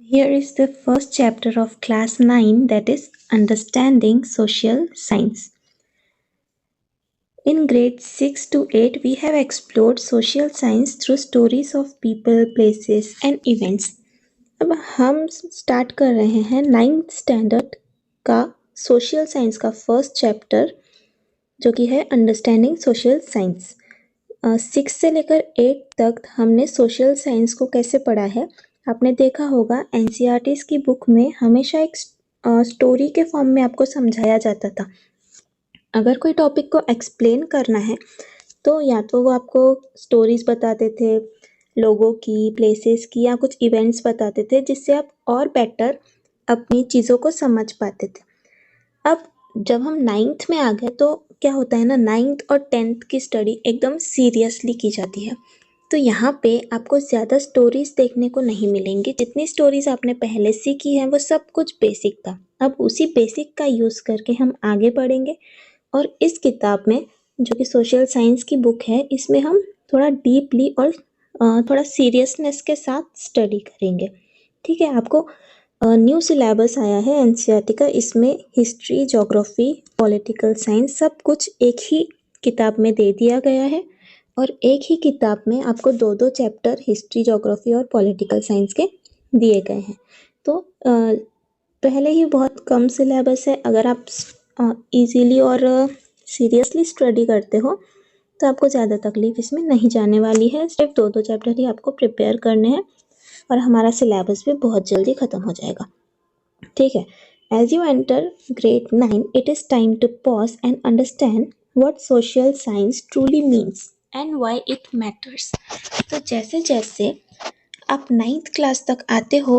Here is the first chapter of class 9, that is Understanding Social Science. In grades 6 to 8, we have explored social science through stories of people, places and events. अब हम start कर रहे हैं 9th standard का social science का first chapter, जो कि है अंडरस्टैंडिंग सोशल साइंस। 6 से लेकर 8 तक हमने सोशल साइंस को कैसे पढ़ा है। आपने देखा होगा एनसीईआरटी की बुक में हमेशा एक स्टोरी के फॉर्म में आपको समझाया जाता था। अगर कोई टॉपिक को एक्सप्लेन करना है तो या तो वो आपको स्टोरीज बताते थे, लोगों की, प्लेसेस की, या कुछ इवेंट्स बताते थे जिससे आप और बेटर अपनी चीज़ों को समझ पाते थे। अब जब हम 9th में आ गए तो क्या होता है ना, 9th और 10th की स्टडी एकदम सीरियसली की जाती है। तो यहाँ पे आपको ज़्यादा स्टोरीज देखने को नहीं मिलेंगी। जितनी स्टोरीज आपने पहले सीखी है वो सब कुछ बेसिक था। अब उसी बेसिक का यूज़ करके हम आगे बढ़ेंगे और इस किताब में, जो कि सोशल साइंस की बुक है, इसमें हम थोड़ा डीपली और थोड़ा सीरियसनेस के साथ स्टडी करेंगे। ठीक है, आपको न्यू सिलेबस आया है एनसीईआरटी का। इसमें हिस्ट्री, ज्योग्राफी, पॉलिटिकल साइंस सब कुछ एक ही किताब में दे दिया गया है और एक ही किताब में आपको 2-2 चैप्टर हिस्ट्री, ज्योग्राफी और पॉलिटिकल साइंस के दिए गए हैं। तो पहले ही बहुत कम सिलेबस है। अगर आप इजीली और सीरियसली स्टडी करते हो तो आपको ज़्यादा तकलीफ इसमें नहीं जाने वाली है। सिर्फ 2-2 चैप्टर ही आपको प्रिपेयर करने हैं और हमारा सिलेबस भी बहुत जल्दी ख़त्म हो जाएगा। ठीक है, as you enter grade 9, it is time to pause and understand what social science truly means and why it matters. तो जैसे जैसे आप 9th क्लास तक आते हो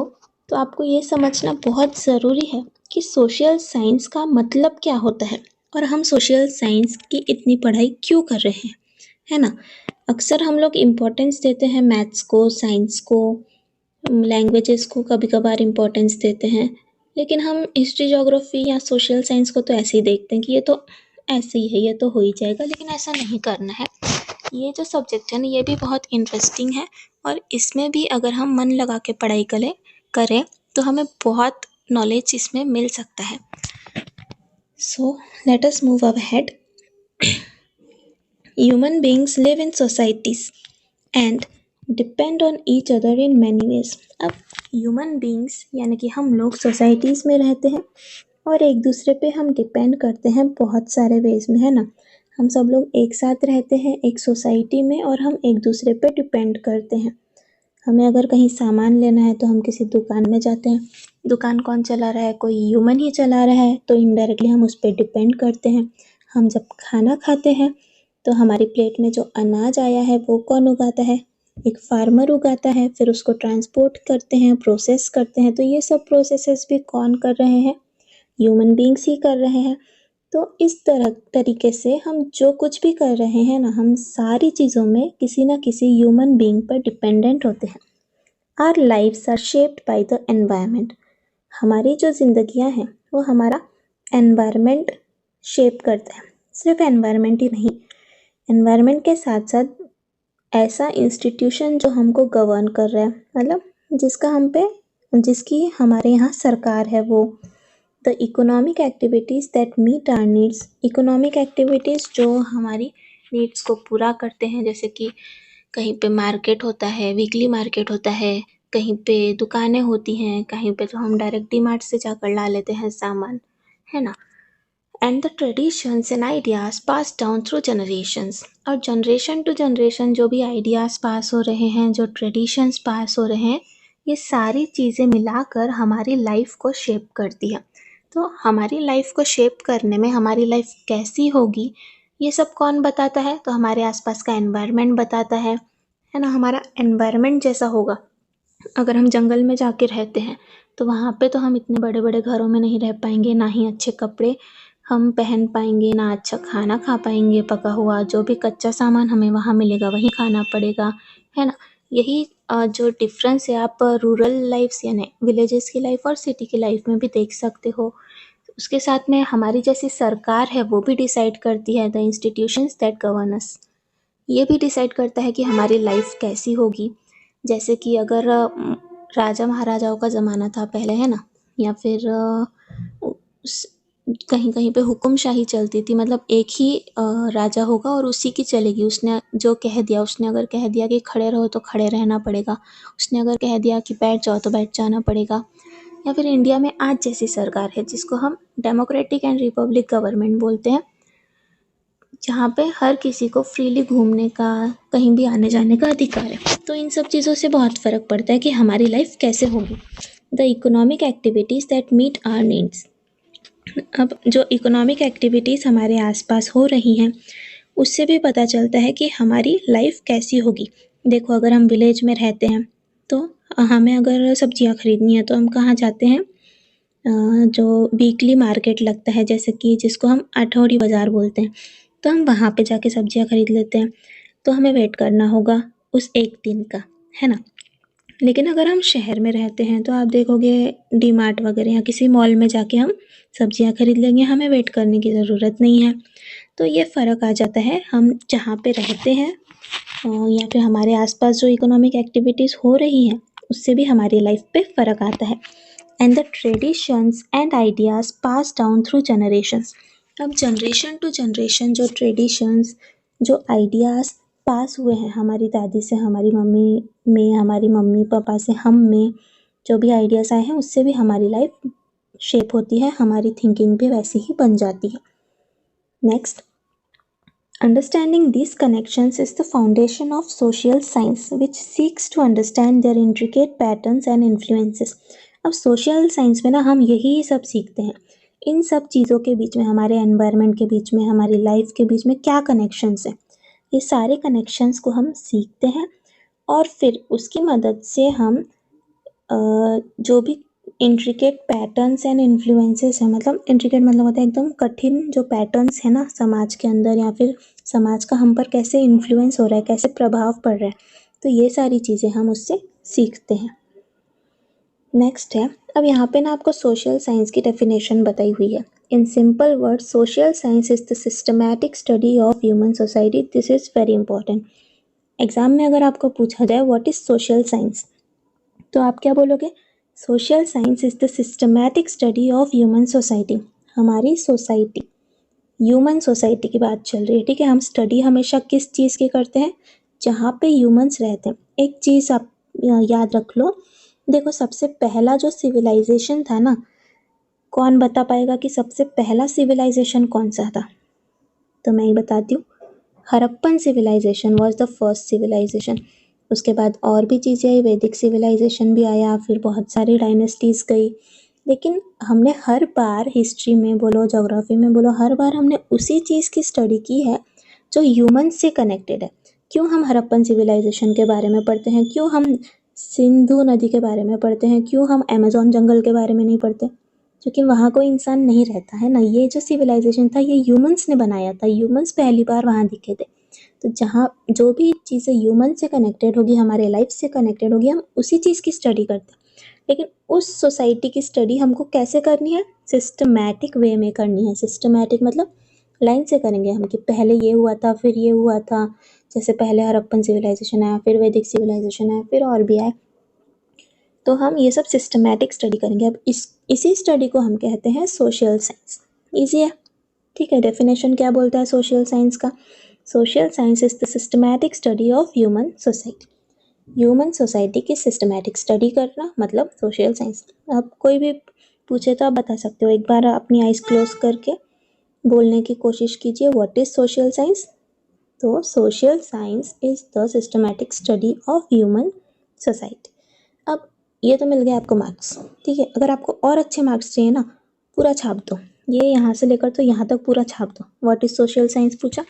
तो आपको ये समझना बहुत ज़रूरी है कि सोशल साइंस का मतलब क्या होता है और हम सोशल साइंस की इतनी पढ़ाई क्यों कर रहे हैं, है ना। अक्सर हम लोग इम्पोर्टेंस देते हैं मैथ्स को, साइंस को, लैंग्वेजेस को कभी कभार इम्पोर्टेंस देते हैं, लेकिन हम हिस्ट्री, ज्योग्राफी या सोशल साइंस को तो ऐसे ही देखते हैं कि ये तो ऐसे ही है, ये तो हो ही जाएगा। लेकिन ऐसा नहीं करना है। ये जो सब्जेक्ट है ना, ये भी बहुत इंटरेस्टिंग है और इसमें भी अगर हम मन लगा के पढ़ाई करें तो हमें बहुत नॉलेज इसमें मिल सकता है। So let us move ahead. Human beings live in societies and depend on each other in many ways. अब ह्यूमन बींग्स यानी कि हम लोग सोसाइटीज़ में रहते हैं और एक दूसरे पे हम डिपेंड करते हैं बहुत सारे वेज में, है ना। हम सब लोग एक साथ रहते हैं एक सोसाइटी में और हम एक दूसरे पे डिपेंड करते हैं। हमें अगर कहीं सामान लेना है तो हम किसी दुकान में जाते हैं। दुकान कौन चला रहा है? कोई ह्यूमन ही चला रहा है, तो इनडायरेक्टली हम उस पर डिपेंड करते हैं। हम जब खाना खाते हैं तो हमारी प्लेट में जो अनाज आया है वो कौन उगाता है? एक फार्मर उगाता है। फिर उसको ट्रांसपोर्ट करते हैं, प्रोसेस करते हैं। तो ये सब प्रोसेसेस भी कौन कर रहे हैं? ह्यूमन बींग्स ही कर रहे हैं। तो इस तरीके से हम जो कुछ भी कर रहे हैं ना, हम सारी चीज़ों में किसी ना किसी ह्यूमन बींग पर डिपेंडेंट होते हैं। Our lives are shaped by the environment. हमारी जो जिंदगियां हैं वो हमारा एनवायरनमेंट शेप करता है। सिर्फ एनवायरनमेंट ही नहीं, एनवायरनमेंट के साथ साथ ऐसा इंस्टीट्यूशन जो हमको गवर्न कर रहा है, मतलब जिसकी हमारे यहाँ सरकार है, वो the economic activities that meet our needs. Economic activities जो हमारी नीड्स को पूरा करते हैं, जैसे कि कहीं पे मार्केट होता है, वीकली मार्केट होता है, कहीं पे दुकानें होती हैं, कहीं पे तो हम डायरेक्ट डीमार्ट से जाकर ला लेते हैं सामान, है ना। And the traditions and ideas pass down through generations. और जनरेशन टू जनरेशन जो भी आइडियाज़ पास हो रहे हैं, जो ट्रेडिशंस पास हो रहे हैं, ये सारी चीज़ें मिलाकर हमारी लाइफ को शेप करती है। तो हमारी लाइफ को शेप करने में हमारी लाइफ कैसी होगी ये सब कौन बताता है? तो हमारे आसपास का एनवायरनमेंट बताता है ना। हमारा एनवायरनमेंट जैसा होगा, अगर हम जंगल में जाके रहते हैं तो वहाँ पे तो हम इतने बड़े बड़े घरों में नहीं रह पाएंगे, ना ही अच्छे कपड़े हम पहन पाएंगे, ना अच्छा खाना खा पाएंगे पका हुआ। जो भी कच्चा सामान हमें वहाँ मिलेगा वही खाना पड़ेगा, है ना। यही जो डिफरेंस है आप रूरल लाइफ यानी विलेजेस की लाइफ और सिटी की लाइफ में भी देख सकते हो। उसके साथ में हमारी जैसी सरकार है वो भी डिसाइड करती है, द इंस्टीट्यूशंस दैट गवर्न अस, ये भी डिसाइड करता है कि हमारी लाइफ कैसी होगी। जैसे कि अगर राजा महाराजाओं का ज़माना था पहले, है ना, या फिर कहीं कहीं पे हुक्मशाही चलती थी, मतलब एक ही राजा होगा और उसी की चलेगी। उसने जो कह दिया, उसने अगर कह दिया कि खड़े रहो तो खड़े रहना पड़ेगा, उसने अगर कह दिया कि बैठ जाओ तो बैठ जाना पड़ेगा। या फिर इंडिया में आज जैसी सरकार है जिसको हम डेमोक्रेटिक एंड रिपब्लिक गवर्नमेंट बोलते हैं, जहाँ पे हर किसी को फ्रीली घूमने का, कहीं भी आने जाने का अधिकार है। तो इन सब चीज़ों से बहुत फ़र्क पड़ता है कि हमारी लाइफ कैसे होगी। The economic activities that meet our needs. अब जो इकोनॉमिक एक्टिविटीज़ हमारे आसपास हो रही हैं, उससे भी पता चलता है कि हमारी लाइफ कैसी होगी। देखो, अगर हम विलेज में रहते हैं तो हमें अगर सब्जियां खरीदनी है तो हम कहाँ जाते हैं? जो वीकली मार्केट लगता है, जैसे कि जिसको हम आठौड़ी बाज़ार बोलते हैं, तो हम वहाँ पे जाके सब्जियां खरीद लेते हैं। तो हमें वेट करना होगा उस एक दिन का, है ना। लेकिन अगर हम शहर में रहते हैं तो आप देखोगे डी मार्ट वगैरह या किसी मॉल में जाके हम सब्जियां खरीद लेंगे, हमें वेट करने की ज़रूरत नहीं है। तो ये फ़र्क आ जाता है हम जहाँ पे रहते हैं या फिर हमारे आसपास जो इकोनॉमिक एक्टिविटीज़ हो रही हैं, उससे भी हमारी लाइफ पे फ़र्क आता है। And the traditions and ideas pass down through generations. अब जनरेशन टू जनरेशन जो ट्रेडिशंस, जो आइडियाज़ पास हुए हैं हमारी दादी से हमारी मम्मी में, हमारी मम्मी पापा से हम में, जो भी आइडियाज़ आए हैं उससे भी हमारी लाइफ शेप होती है, हमारी थिंकिंग भी वैसी ही बन जाती है। Next, understanding these connections is the foundation of social science, which seeks to understand their intricate patterns and influences. अब सोशल साइंस में ना हम यही सब सीखते हैं, इन सब चीज़ों के बीच में, हमारे एनवायरनमेंट के बीच में, हमारी लाइफ के बीच में क्या कनेक्शंस हैं, ये सारे कनेक्शंस को हम सीखते हैं और फिर उसकी मदद से हम जो भी इंट्रिकेट पैटर्न्स एंड इन्फ्लुएंसेस है, मतलब इंट्रिकेट मतलब होता है एकदम कठिन जो पैटर्न्स है ना समाज के अंदर, या फिर समाज का हम पर कैसे इन्फ्लुएंस हो रहा है, कैसे प्रभाव पड़ रहा है, तो ये सारी चीज़ें हम उससे सीखते हैं। नेक्स्ट है, अब यहाँ पे ना आपको सोशल साइंस की डेफिनेशन बताई हुई है। In simple word, social science is the systematic study of human society. This is very important. Exam में अगर आपको पूछा जाए व्हाट इज सोशल साइंस, तो आप क्या बोलोगे? Social science is the systematic study of human society. हमारी सोसाइटी, ह्यूमन सोसाइटी की बात चल रही है, ठीक है। हम स्टडी हमेशा किस चीज़ की करते हैं? जहाँ पे ह्यूमंस रहते हैं। एक चीज़ आप याद रख लो, देखो सबसे पहला जो सिविलाइजेशन था ना, कौन बता पाएगा कि सबसे पहला सिविलाइजेशन कौन सा था? तो मैं ही बताती हूँ, Harappan civilisation was the first civilisation. उसके बाद और भी चीज़ें आई, वैदिक सिविलाइजेशन भी आया, फिर बहुत सारी डायनेस्टीज़ गई। लेकिन हमने हर बार हिस्ट्री में बोलो, ज्योग्राफी में बोलो, हर बार हमने उसी चीज़ की स्टडी की है जो ह्यूमन से कनेक्टेड है। क्यों हम हड़प्पन सिविलाइजेशन के बारे में पढ़ते हैं? क्यों हम सिंधु नदी के बारे में पढ़ते हैं? क्यों हम अमेजोन जंगल के बारे में नहीं पढ़ते? क्योंकि वहाँ कोई इंसान नहीं रहता है ना। ये जो सिविलाइजेशन था ये ह्यूमंस ने बनाया था, ह्यूमंस पहली बार वहाँ दिखे थे। तो जहाँ जो भी चीज़ें ह्यूमन से कनेक्टेड होगी, हमारे लाइफ से कनेक्टेड होगी, हम उसी चीज़ की स्टडी करते हैं। लेकिन उस सोसाइटी की स्टडी हमको कैसे करनी है? सिस्टमैटिक वे में करनी है। सिस्टमैटिक मतलब लाइन से करेंगे हम कि पहले ये हुआ था, फिर ये हुआ था। जैसे पहले हड़प्पन सिविलाइजेशन आया, फिर वैदिक सिविलाइजेशन आया, फिर और भी आए। तो हम ये सब सिस्टमैटिक स्टडी करेंगे। अब इसी स्टडी को हम कहते हैं सोशल साइंस। ईजी है, ठीक है। डेफिनेशन क्या बोलता है सोशल साइंस का? Social science is the systematic study of human society. Human society की सिस्टमैटिक स्टडी करना मतलब सोशल साइंस। अब कोई भी पूछे तो आप बता सकते हो। एक बार अपनी आइज क्लोज करके बोलने की कोशिश कीजिए, व्हाट इज सोशल साइंस। तो social science is the systematic study of human society. अब ये तो मिल गया आपको मार्क्स, ठीक है। अगर आपको और अच्छे मार्क्स चाहिए ना, पूरा छाप दो, ये यहाँ से लेकर तो यहाँ तक पूरा छाप दो। व्हाट इज सोशल साइंस पूछा,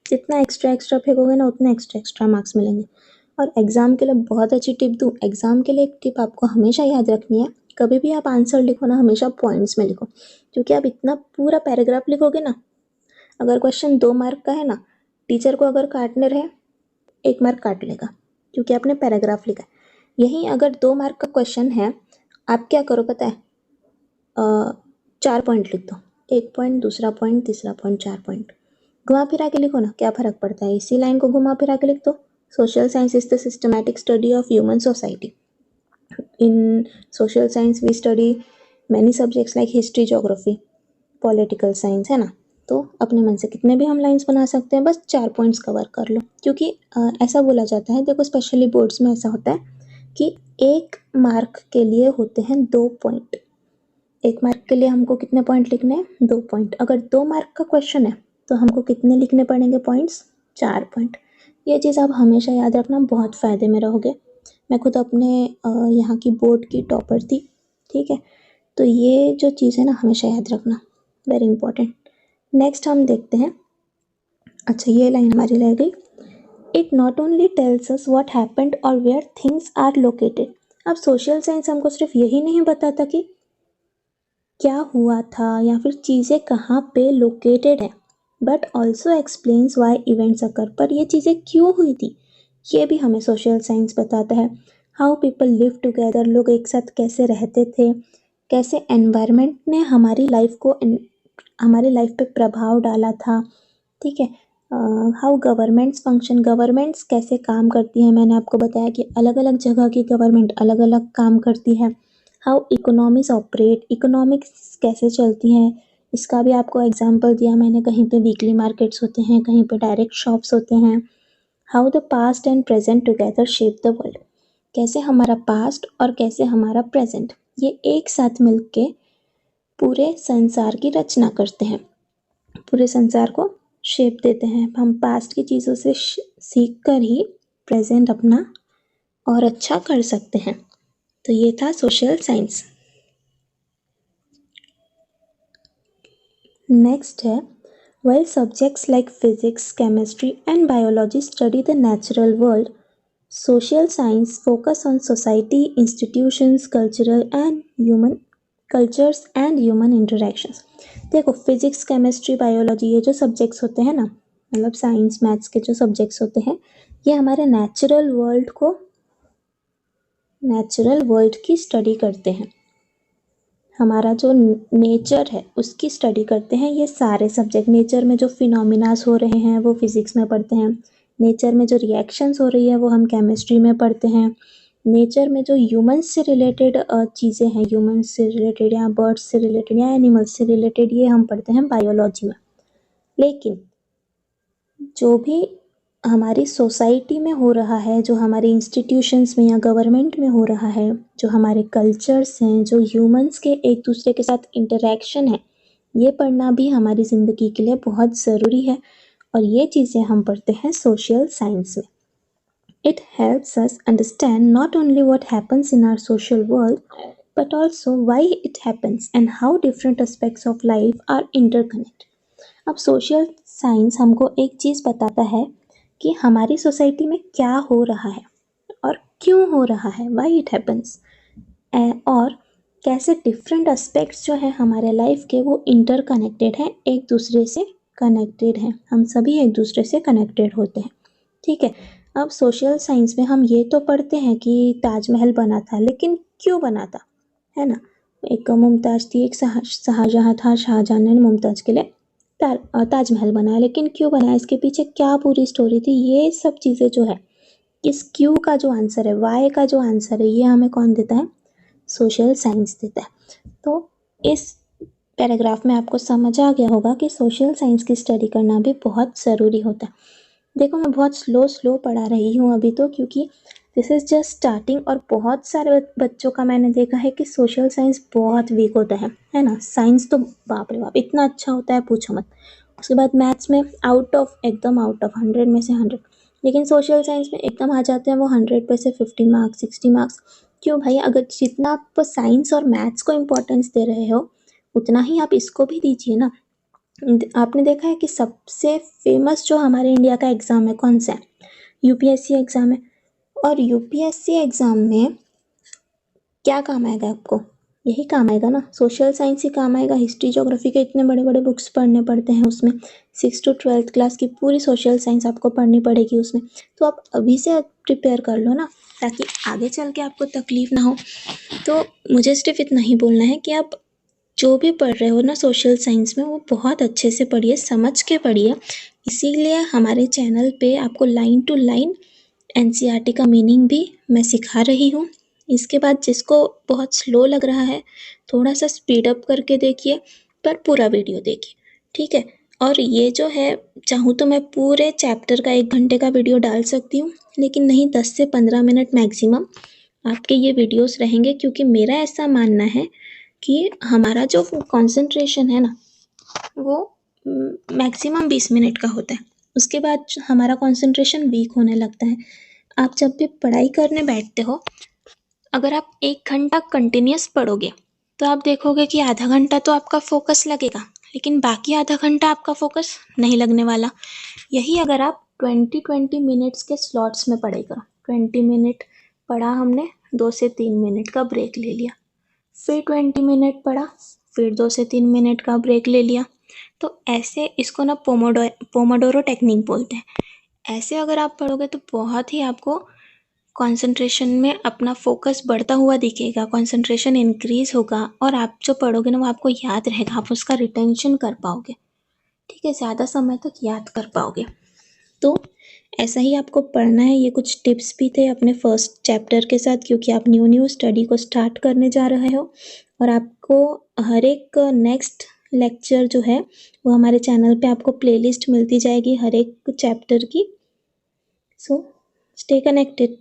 जितना एक्स्ट्रा फेंकोगे ना उतना एक्स्ट्रा मार्क्स मिलेंगे। और एग्ज़ाम के लिए बहुत अच्छी टिप दूँ, एग्ज़ाम के लिए एक टिप आपको हमेशा याद रखनी है, कभी भी आप आंसर लिखो ना हमेशा पॉइंट्स में लिखो। क्योंकि आप इतना पूरा पैराग्राफ लिखोगे ना, अगर क्वेश्चन 2 मार्क का है ना, टीचर को अगर काटने रहे 1 मार्क काट लेगा, क्योंकि आपने पैराग्राफ लिखा है। यहीं अगर 2 मार्क का क्वेश्चन है, आप क्या करो पता है? 4 पॉइंट लिख दो, 1 पॉइंट, दूसरा पॉइंट, तीसरा पॉइंट, 4 पॉइंट। घुमा फिरा के लिखो ना, क्या फ़र्क पड़ता है? इसी लाइन को घुमा फिरा के लिख दो। Social science is the systematic study of human society. In social science we study many subjects like history, geography, political science, है ना। तो अपने मन से कितने भी हम लाइंस बना सकते हैं, बस 4 पॉइंट्स कवर कर लो, क्योंकि ऐसा बोला जाता है, देखो स्पेशली बोर्ड्स में ऐसा होता है कि 1 मार्क के लिए होते हैं 2 पॉइंट। 1 मार्क के लिए हमको कितने पॉइंट लिखने हैं? 2 पॉइंट। अगर 2 मार्क का क्वेश्चन है तो हमको कितने लिखने पड़ेंगे पॉइंट्स? 4 पॉइंट। ये चीज़ आप हमेशा याद रखना, बहुत फ़ायदे में रहोगे। मैं खुद अपने यहाँ की बोर्ड की टॉपर थी, ठीक है। तो ये जो चीज़ है ना, हमेशा याद रखना, वेरी इंपॉर्टेंट। नेक्स्ट हम देखते हैं, अच्छा ये लाइन हमारी रह गई, it not only tells us what happened और वेयर थिंग्स आर लोकेटेड। अब सोशल साइंस हमको सिर्फ यही नहीं बताता कि क्या हुआ था या फिर चीज़ें कहाँ पे लोकेटेड है, but also explains Y events अकर, पर ये चीज़ें क्यों हुई थी ये भी हमें सोशल साइंस बताता है। हाउ पीपल लिव टुगेदर, लोग एक साथ कैसे रहते थे, कैसे एनवायरनमेंट ने हमारी लाइफ पे प्रभाव डाला था, ठीक है। हाउ गवर्नमेंट्स फंक्शन, गवर्नमेंट्स कैसे काम करती हैं, मैंने आपको बताया कि अलग अलग जगह की गवर्नमेंट अलग अलग काम करती है। हाउ इकोनॉमीज ऑपरेट, इकोनॉमिक्स कैसे चलती हैं, इसका भी आपको एग्जाम्पल दिया मैंने, कहीं पे वीकली मार्केट्स होते हैं, कहीं पे डायरेक्ट शॉप्स होते हैं। How the past and present together shape the world, कैसे हमारा पास्ट और कैसे हमारा प्रेजेंट ये एक साथ मिलके पूरे संसार की रचना करते हैं, पूरे संसार को शेप देते हैं। हम पास्ट की चीज़ों से सीख कर ही प्रेजेंट अपना और अच्छा कर सकते हैं। तो ये था सोशल साइंस। नेक्स्ट है, while subjects like physics, chemistry and biology study the natural world, social science focus on society, institutions, cultures and human interactions। देखो फिजिक्स, केमिस्ट्री, बायोलॉजी ये जो सब्जेक्ट्स होते हैं ना, मतलब साइंस मैथ्स के जो सब्जेक्ट्स होते हैं, ये हमारे नेचुरल वर्ल्ड की स्टडी करते हैं। हमारा जो नेचर है उसकी स्टडी करते हैं ये सारे सब्जेक्ट। नेचर में जो फिनोमिनास हो रहे हैं वो फिजिक्स में पढ़ते हैं, नेचर में जो रिएक्शंस हो रही है वो हम केमिस्ट्री में पढ़ते हैं, नेचर में जो ह्यूमंस से रिलेटेड चीज़ें हैं, ह्यूमंस से रिलेटेड या बर्ड्स से रिलेटेड या एनिमल्स से रिलेटेड, ये हम पढ़ते हैं बायोलॉजी में। लेकिन जो भी हमारी सोसाइटी में हो रहा है, जो हमारे इंस्टीट्यूशंस में या गवर्नमेंट में हो रहा है, जो हमारे कल्चर्स हैं, जो ह्यूमंस के एक दूसरे के साथ इंटरेक्शन है, ये पढ़ना भी हमारी ज़िंदगी के लिए बहुत ज़रूरी है। और ये चीज़ें हम पढ़ते हैं सोशल साइंस में। It helps us understand not only what happens in our social world, but also why it happens and how different aspects of life are interconnected। अब सोशल साइंस हमको एक चीज़ बताता है कि हमारी सोसाइटी में क्या हो रहा है और क्यों हो रहा है, वाई इट हैपन्स, और कैसे डिफरेंट एस्पेक्ट्स जो हैं हमारे लाइफ के वो इंटरकनेक्टेड हैं, एक दूसरे से कनेक्टेड हैं, हम सभी एक दूसरे से कनेक्टेड होते हैं, ठीक है। अब सोशल साइंस में हम ये तो पढ़ते हैं कि ताजमहल बना था, लेकिन क्यों बना था, है ना। एक मुमताज़ थी, एक शाहजहाँ था, शाहजहाँ ने मुमताज़ के लिए ताजमहल बनाया, लेकिन क्यों बनाया, इसके पीछे क्या पूरी स्टोरी थी, ये सब चीज़ें जो है, इस क्यों का जो आंसर है, वाई का जो आंसर है, ये हमें कौन देता है, सोशल साइंस देता है। तो इस पैराग्राफ में आपको समझ आ गया होगा कि सोशल साइंस की स्टडी करना भी बहुत ज़रूरी होता है। देखो मैं बहुत स्लो पढ़ा रही हूँ अभी तो, क्योंकि दिस इज़ जस्ट स्टार्टिंग, और बहुत सारे बच्चों का मैंने देखा है कि सोशल साइंस बहुत वीक होता है ना। साइंस तो बाप रे बाप इतना अच्छा होता है, पूछो मत। उसके बाद मैथ्स में एकदम आउट ऑफ 100 में से 100, लेकिन सोशल साइंस में एकदम आ जाते हैं वो 100 पे से 50 मार्क्स, 60 मार्क्स। क्यों भाई, अगर जितना आप साइंस और मैथ्स को इम्पोर्टेंस दे रहे हो उतना ही आप इसको भी दीजिए ना। आपने देखा है कि सबसे फेमस जो हमारे इंडिया का एग्ज़ाम है कौन सा है, यूपीएससी एग्ज़ाम है। और यूपीएससी एग्ज़ाम में क्या काम आएगा आपको, यही काम आएगा ना, सोशल साइंस ही काम आएगा। हिस्ट्री ज्योग्राफी के इतने बड़े बड़े बुक्स पढ़ने पड़ते हैं उसमें, 6 to 12th क्लास की पूरी सोशल साइंस आपको पढ़नी पड़ेगी उसमें। तो आप अभी से प्रिपेयर कर लो ना, ताकि आगे चल के आपको तकलीफ़ ना हो। तो मुझे सिर्फ इतना ही बोलना है कि आप जो भी पढ़ रहे हो ना सोशल साइंस में, वो बहुत अच्छे से पढ़िए, समझ के पढ़िए। इसीलिए हमारे चैनल पे आपको लाइन टू लाइन एनसीईआरटी का मीनिंग भी मैं सिखा रही हूँ, इसके बाद जिसको बहुत स्लो लग रहा है थोड़ा सा स्पीड अप करके देखिए, पर पूरा वीडियो देखिए, ठीक है। और ये जो है, चाहूँ तो मैं पूरे चैप्टर का 1 घंटे का वीडियो डाल सकती हूँ, लेकिन नहीं, 10 से 15 मिनट मैक्सिमम आपके ये वीडियोस रहेंगे, क्योंकि मेरा ऐसा मानना है कि हमारा जो कंसंट्रेशन है ना, वो मैक्सिमम 20 मिनट का होता है। उसके बाद हमारा कंसंट्रेशन वीक होने लगता है। आप जब भी पढ़ाई करने बैठते हो, अगर आप 1 घंटा कंटिन्यूस पढ़ोगे तो आप देखोगे कि आधा घंटा तो आपका फोकस लगेगा, लेकिन बाकी आधा घंटा आपका फोकस नहीं लगने वाला। यही अगर आप 20-20 मिनट्स के स्लॉट्स में पढ़ेगा, 20 मिनट पढ़ा हमने, 2 से 3 मिनट का ब्रेक ले लिया, फिर 20 मिनट पढ़ा, फिर 2 से 3 मिनट का ब्रेक ले लिया। तो ऐसे इसको ना पोमोडोरो टेक्निक बोलते हैं। ऐसे अगर आप पढ़ोगे तो बहुत ही आपको कंसंट्रेशन में अपना फोकस बढ़ता हुआ दिखेगा, कंसंट्रेशन इंक्रीज होगा, और आप जो पढ़ोगे ना वो आपको याद रहेगा, आप उसका रिटेंशन कर पाओगे, ठीक है, ज़्यादा समय तक याद कर पाओगे। तो ऐसा ही आपको पढ़ना है। ये कुछ टिप्स भी थे अपने फर्स्ट चैप्टर के साथ, क्योंकि आप न्यू स्टडी को स्टार्ट करने जा रहे हो, और आपको हर एक नेक्स्ट लेक्चर जो है वो हमारे चैनल पे आपको प्लेलिस्ट मिलती जाएगी हर एक चैप्टर की। So stay connected.